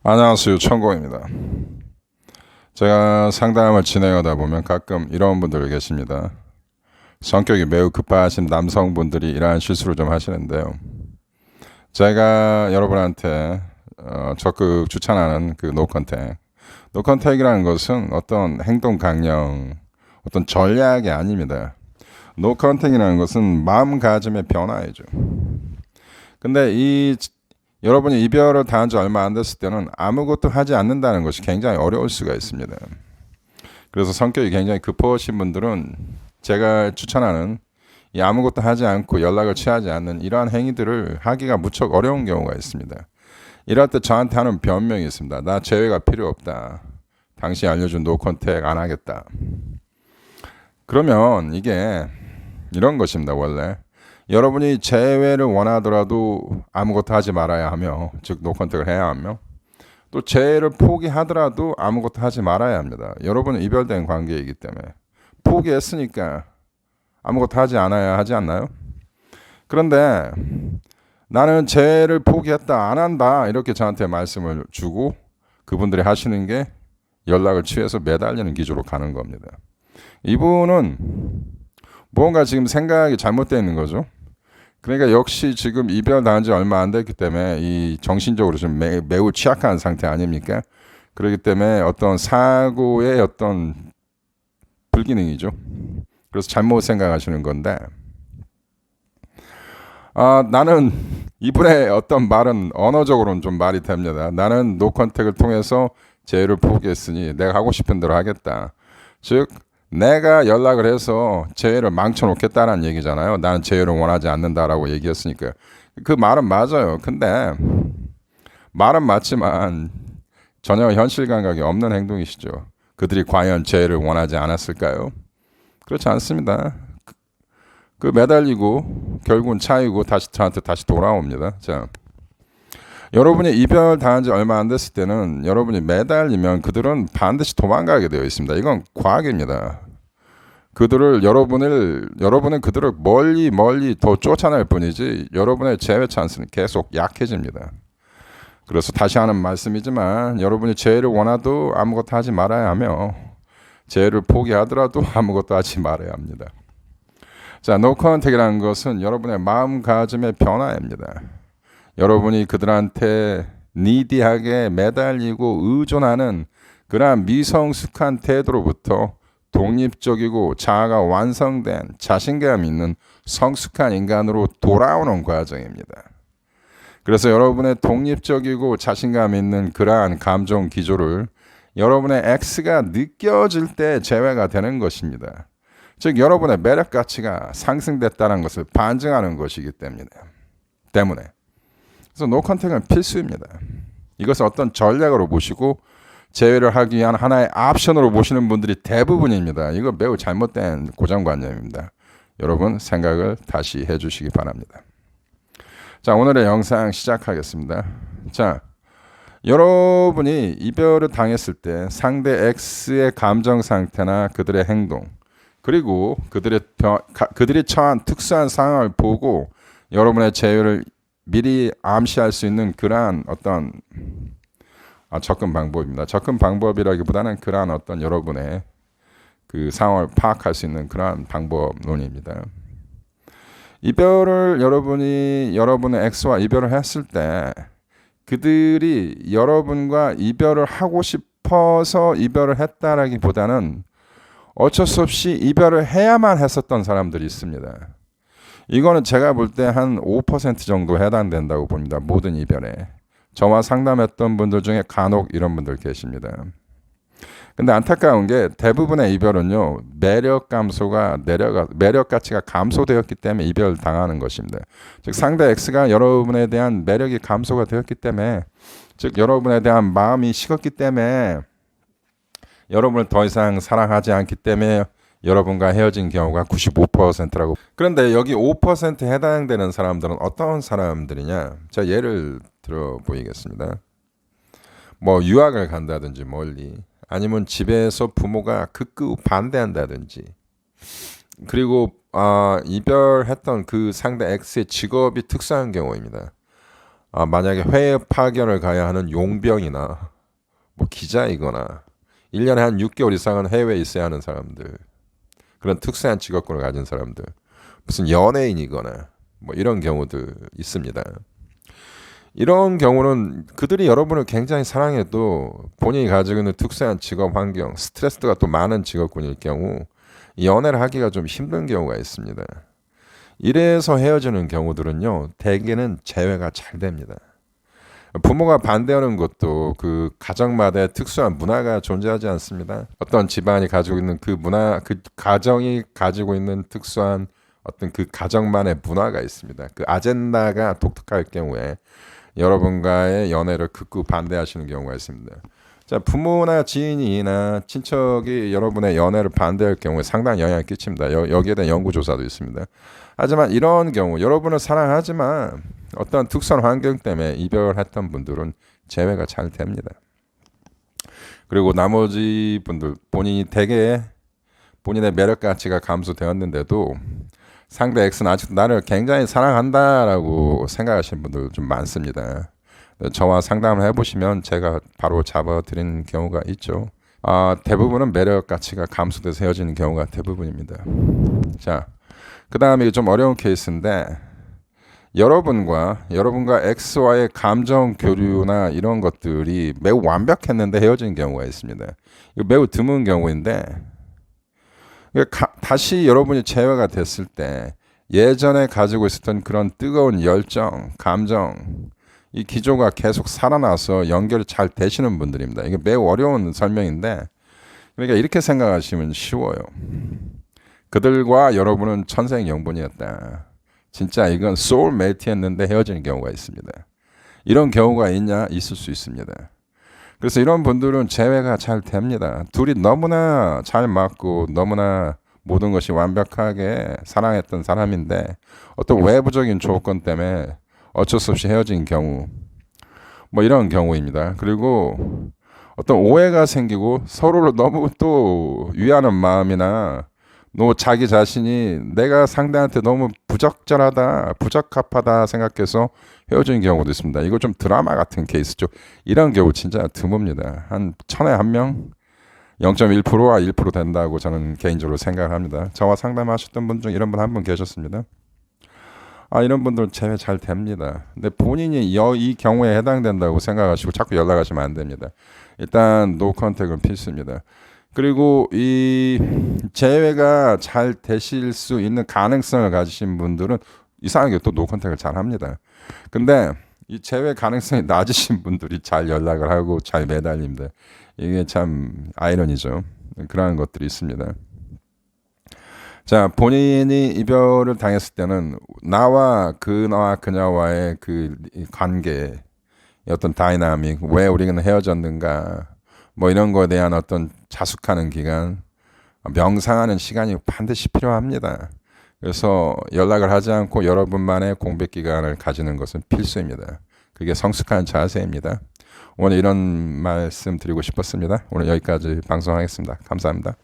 안녕하세요. 천공입니다. 제가 상담을 진행하다 보면 가끔 이런 분들 계십니다. 성격이 매우 급하신 남성분들이 이러한 실수를 좀 하시는데요. 제가 여러분한테 적극 추천하는 그 노컨택. 노컨택이라는 것은 어떤 행동 강령, 어떤 전략이 아닙니다. 노컨택이라는 것은 마음가짐의 변화이죠. 근데 여러분이 이별을 당한 지 얼마 안 됐을 때는 아무것도 하지 않는다는 것이 굉장히 어려울 수가 있습니다. 그래서 성격이 굉장히 급하신 분들은 제가 추천하는 이 아무것도 하지 않고 연락을 취하지 않는 이러한 행위들을 하기가 무척 어려운 경우가 있습니다. 이럴 때 저한테 하는 변명이 있습니다. 나 재회가 필요 없다. 당신이 알려준 노컨택 안 하겠다. 그러면 이게 이런 것입니다. 원래 여러분이 재회를 원하더라도 아무것도 하지 말아야 하며, 즉 노컨택을 해야 하며, 또 재회를 포기하더라도 아무것도 하지 말아야 합니다. 여러분은 이별된 관계이기 때문에 포기했으니까 아무것도 하지 않아야 하지 않나요? 그런데 나는 재회를 포기했다, 안 한다 이렇게 저한테 말씀을 주고 그분들이 하시는 게 연락을 취해서 매달리는 기조로 가는 겁니다. 이분은 뭔가 지금 생각이 잘못되어 있는 거죠. 그러니까 역시 지금 이별 당한 지 얼마 안 됐기 때문에 이 정신적으로 좀 매우 취약한 상태 아닙니까? 그렇기 때문에 어떤 사고의 어떤 불기능이죠. 그래서 잘못 생각하시는 건데, 나는 이분의 어떤 말은 언어적으로는 좀 말이 됩니다. 나는 노컨택을 통해서 재회를 포기했으니 내가 하고 싶은 대로 하겠다. 즉 내가 연락을 해서 재회를 망쳐놓겠다는 얘기잖아요. 나는 재회를 원하지 않는다라고 얘기했으니까. 그 말은 맞아요. 근데 말은 맞지만 전혀 현실 감각이 없는 행동이시죠. 그들이 과연 재회를 원하지 않았을까요? 그렇지 않습니다. 그 매달리고 결국은 차이고 다시 저한테 다시 돌아옵니다. 자, 여러분이 이별 당한 지 얼마 안 됐을 때는 여러분이 매달리면 그들은 반드시 도망가게 되어 있습니다. 이건 과학입니다. 여러분은 그들을 멀리 더 쫓아낼 뿐이지 여러분의 재회 찬스는 계속 약해집니다. 그래서 다시 하는 말씀이지만 여러분이 재회를 원하도 아무것도 하지 말아야 하며 재회를 포기하더라도 아무것도 하지 말아야 합니다. 자, 노컨택이라는 것은 여러분의 마음가짐의 변화입니다. 여러분이 그들한테 니디하게 매달리고 의존하는 그러한 미성숙한 태도로부터 독립적이고 자아가 완성된 자신감 있는 성숙한 인간으로 돌아오는 과정입니다. 그래서 여러분의 독립적이고 자신감 있는 그러한 감정 기조를 여러분의 X가 느껴질 때 재회가 되는 것입니다. 즉 여러분의 매력 가치가 상승됐다는 것을 반증하는 것이기 때문에 그래서 노컨택은 필수입니다. 이것을 어떤 전략으로 보시고 재회를 하기 위한 하나의 옵션으로 보시는 분들이 대부분입니다. 이거 매우 잘못된 고정관념입니다. 여러분 생각을 다시 해주시기 바랍니다. 자, 오늘의 영상 시작하겠습니다. 자, 여러분이 이별을 당했을 때 상대 X의 감정 상태나 그들의 행동 그리고 그들이 처한 특수한 상황을 보고 여러분의 재회를 미리 암시할 수 있는 그러한 어떤 접근 방법입니다. 접근 방법이라기보다는 그러한 어떤 여러분의 그 상황을 파악할 수 있는 그러한 방법론입니다. 이별을 여러분의 X와 이별을 했을 때 그들이 여러분과 이별을 하고 싶어서 이별을 했다라기보다는 어쩔 수 없이 이별을 해야만 했었던 사람들이 있습니다. 이거는 제가 볼 때 한 5% 정도 해당된다고 봅니다. 모든 이별에. 저와 상담했던 분들 중에 간혹 이런 분들 계십니다. 근데 안타까운 게 대부분의 이별은요, 매력 가치가 감소되었기 때문에 이별을 당하는 것입니다. 즉 상대 X가 여러분에 대한 매력이 감소가 되었기 때문에, 즉 여러분에 대한 마음이 식었기 때문에, 여러분을 더 이상 사랑하지 않기 때문에 여러분과 헤어진 경우가 95%라고. 그런데 여기 5% 해당되는 사람들은 어떤 사람들이냐? 제가 예를 들어 보이겠습니다. 뭐 유학을 간다든지 멀리, 아니면 집에서 부모가 극구 반대한다든지, 그리고 이별했던 그 상대 X의 직업이 특수한 경우입니다. 만약에 해외 파견을 가야 하는 용병이나 뭐 기자이거나 1년에 한 6개월 이상은 해외에 있어야 하는 사람들, 그런 특수한 직업군을 가진 사람들, 무슨 연예인이거나 뭐 이런 경우들 있습니다. 이런 경우는 그들이 여러분을 굉장히 사랑해도 본인이 가지고 있는 특수한 직업 환경, 스트레스가 또 많은 직업군일 경우 연애를 하기가 좀 힘든 경우가 있습니다. 이래서 헤어지는 경우들은요, 대개는 재회가 잘 됩니다. 부모가 반대하는 것도 그 가정마다의 특수한 문화가 존재하지 않습니다. 어떤 집안이 가지고 있는 그 문화, 그 가정이 가지고 있는 특수한 어떤 그 가정만의 문화가 있습니다. 그 아젠다가 독특할 경우에 여러분과의 연애를 극구 반대하시는 경우가 있습니다. 자, 부모나 지인이나 친척이 여러분의 연애를 반대할 경우에 상당히 영향을 끼칩니다. 여기에 대한 연구조사도 있습니다. 하지만 이런 경우 여러분을 사랑하지만 어떤 특수한 환경 때문에 이별했던 분들은 재회가 잘 됩니다. 그리고 나머지 분들 본인이 대개 본인의 매력 가치가 감소되었는데도 상대 X는 아직도 나를 굉장히 사랑한다라고 생각하시는 분들 좀 많습니다. 저와 상담을 해보시면 제가 바로 잡아드리는 경우가 있죠. 대부분은 매력 가치가 감소돼서 헤어지는 경우가 대부분입니다. 자, 그 다음에 좀 어려운 케이스인데 여러분과 X와의 감정 교류나 이런 것들이 매우 완벽했는데 헤어지는 경우가 있습니다. 이거 매우 드문 경우인데 다시 여러분이 재회가 됐을 때 예전에 가지고 있었던 그런 뜨거운 열정, 감정, 이 기조가 계속 살아나서 연결이 잘 되시는 분들입니다. 이게 매우 어려운 설명인데 그러니까 이렇게 생각하시면 쉬워요. 그들과 여러분은 천생연분이었다. 진짜 이건 소울메이트였는데 헤어지는 경우가 있습니다. 이런 경우가 있을 수 있습니다. 그래서 이런 분들은 재회가 잘 됩니다. 둘이 너무나 잘 맞고 너무나 모든 것이 완벽하게 사랑했던 사람인데 어떤 외부적인 조건 때문에 어쩔 수 없이 헤어진 경우, 뭐 이런 경우입니다. 그리고 어떤 오해가 생기고 서로를 너무 또 위하는 마음이나 자기 자신이 내가 상대한테 너무 부적절하다, 부적합하다 생각해서 헤어지는 경우도 있습니다. 이거 좀 드라마 같은 케이스죠. 이런 경우 진짜 드뭅니다. 한 1000에 1명, 0.1%와 1% 된다고 저는 개인적으로 생각합니다. 저와 상담하셨던 분 중 이런 분 한 분 계셨습니다. 이런 분들은 재회 잘 됩니다. 근데 본인이 이 경우에 해당된다고 생각하시고 자꾸 연락하시면 안 됩니다. 일단 노 컨택은 필수입니다. 그리고 이 재회가 잘 되실 수 있는 가능성을 가지신 분들은 이상하게 또 노 컨택을 잘 합니다. 근데 이 재회 가능성이 낮으신 분들이 잘 연락을 하고 잘 매달립니다. 이게 참 아이러니죠. 그러한 것들이 있습니다. 자, 본인이 이별을 당했을 때는 나와 그녀와의 그 관계, 어떤 다이나믹, 왜 우리는 헤어졌는가, 뭐 이런 거에 대한 어떤 자숙하는 기간, 명상하는 시간이 반드시 필요합니다. 그래서 연락을 하지 않고 여러분만의 공백 기간을 가지는 것은 필수입니다. 그게 성숙한 자세입니다. 오늘 이런 말씀 드리고 싶었습니다. 오늘 여기까지 방송하겠습니다. 감사합니다.